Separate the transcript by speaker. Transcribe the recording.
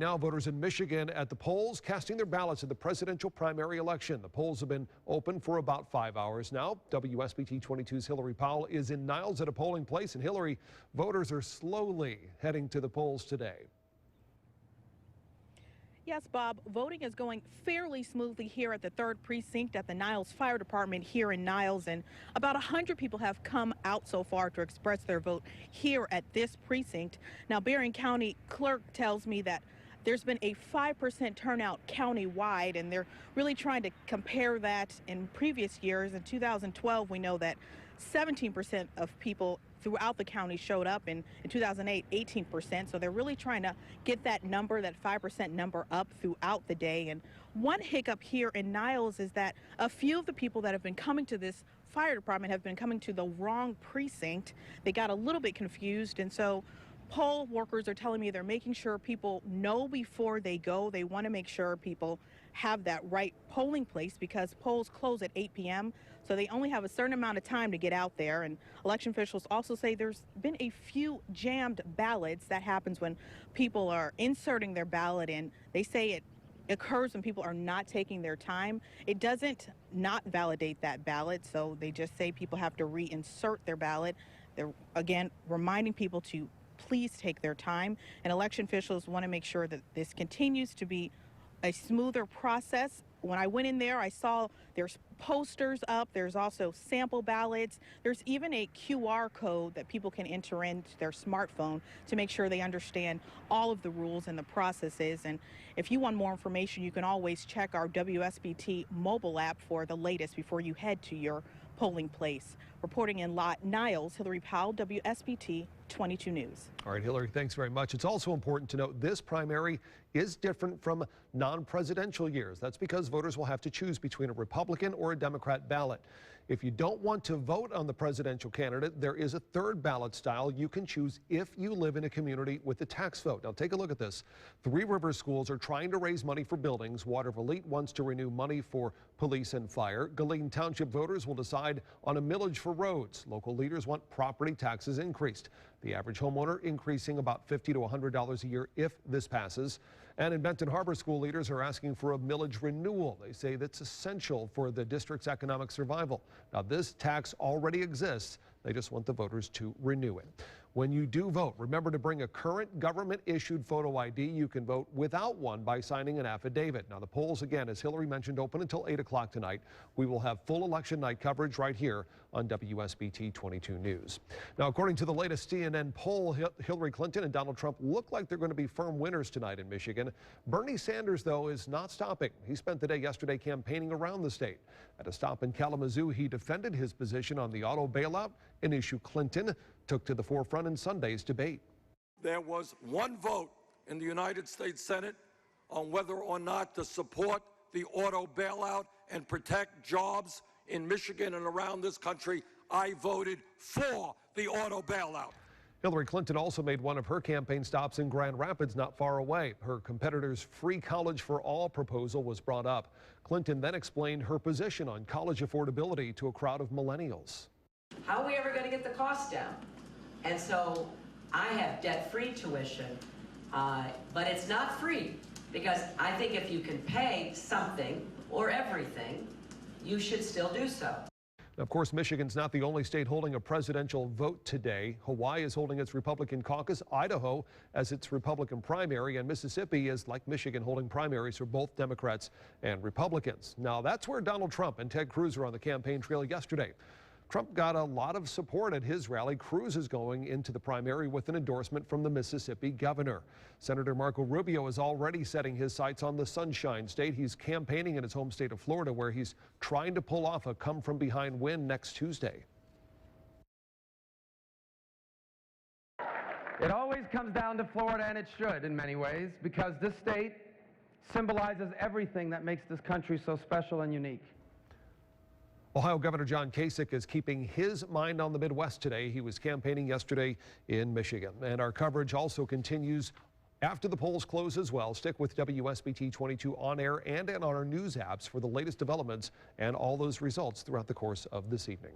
Speaker 1: Now voters in Michigan at the polls casting their ballots in the presidential primary election. The polls have been open for about 5 hours now. WSBT-22's Hillary Powell is in Niles at a polling place. And Hillary, voters are slowly heading to the polls today.
Speaker 2: Yes, Bob, voting is going fairly smoothly here at the 3rd Precinct at the Niles Fire Department here in Niles, and about 100 people have come out so far to express their vote here at this precinct. Now, Berrien County Clerk tells me that there's been a 5% turnout countywide, and they're really trying to compare that in previous years. In 2012, we know that 17% of people throughout the county showed up, and in 2008, 18%. So they're really trying to get that number, that 5% number, up throughout the day. And one hiccup here in Niles is that a few of the people that have been coming to this fire department have been coming to the wrong precinct. They got a little bit confused, and so poll workers are telling me they're making sure people know before they go. They want to make sure people have that right polling place because polls close at 8 p.m. So they only have a certain amount of time to get out there. And election officials also say there's been a few jammed ballots. That happens when people are inserting their ballot in. They say it occurs when people are not taking their time. It doesn't not validate that ballot, so they just say people have to reinsert their ballot. They're, again, reminding people to please take their time, and election officials want to make sure that this continues to be a smoother process. When I went in there, I saw there's posters up, there's also sample ballots, there's even a QR code that people can enter into their smartphone to make sure they understand all of the rules and the processes. And if you want more information, you can always check our WSBT mobile app for the latest before you head to your polling place. Reporting in Niles, Hillary Powell, WSBT 22 News.
Speaker 1: All right, Hillary, thanks very much. It's also important to note this primary is different from non-presidential years. That's because voters will have to choose between a Republican or a Democrat ballot. If you don't want to vote on the presidential candidate, there is a third ballot style you can choose if you live in a community with a tax vote. Now take a look at this. Three Rivers schools are trying to raise money for buildings. Water for Elite wants to renew money for police and fire. Galeen Township voters will decide on a millage for roads. Local leaders want property taxes increased. The average homeowner increasing about $50 to $100 a year if this passes. And in Benton Harbor, school leaders are asking for a millage renewal. They say that's essential for the district's economic survival. Now, this tax already exists. They just want the voters to renew it. When you do vote, remember to bring a current government-issued photo ID. You can vote without one by signing an affidavit. Now, the polls, again, as Hillary mentioned, open until 8 o'clock tonight. We will have full election night coverage right here on WSBT 22 News. Now, according to the latest CNN poll, Hillary Clinton and Donald Trump look like they're going to be firm winners tonight in Michigan. Bernie Sanders, though, is not stopping. He spent the day yesterday campaigning around the state. At a stop in Kalamazoo, he defended his position on the auto bailout, an issue Clinton took to the forefront in Sunday's debate.
Speaker 3: There was one vote in the United States Senate on whether or not to support the auto bailout and protect jobs in Michigan and around this country. I voted for the auto bailout.
Speaker 1: Hillary Clinton also made one of her campaign stops in Grand Rapids, not far away. Her competitor's free college for all proposal was brought up. Clinton then explained her position on college affordability to a crowd of millennials.
Speaker 4: How are we ever going to get the cost down? And so I have debt-free tuition, but it's not free, because I think if you can pay something or everything, you should still do so.
Speaker 1: Of course, Michigan's not the only state holding a presidential vote today. Hawaii is holding its Republican caucus, Idaho as its Republican primary, and Mississippi is, like Michigan, holding primaries for both Democrats and Republicans. Now, that's where Donald Trump and Ted Cruz were on the campaign trail yesterday. Trump got a lot of support at his rally. Cruz is going into the primary with an endorsement from the Mississippi governor. Senator Marco Rubio is already setting his sights on the Sunshine State. He's campaigning in his home state of Florida, where he's trying to pull off a come-from-behind win next Tuesday.
Speaker 5: It always comes down to Florida, and it should in many ways, because this state symbolizes everything that makes this country so special and unique.
Speaker 1: Ohio Governor John Kasich is keeping his mind on the Midwest today. He was campaigning yesterday in Michigan. And our coverage also continues after the polls close as well. Stick with WSBT 22 on air and on our news apps for the latest developments and all those results throughout the course of this evening.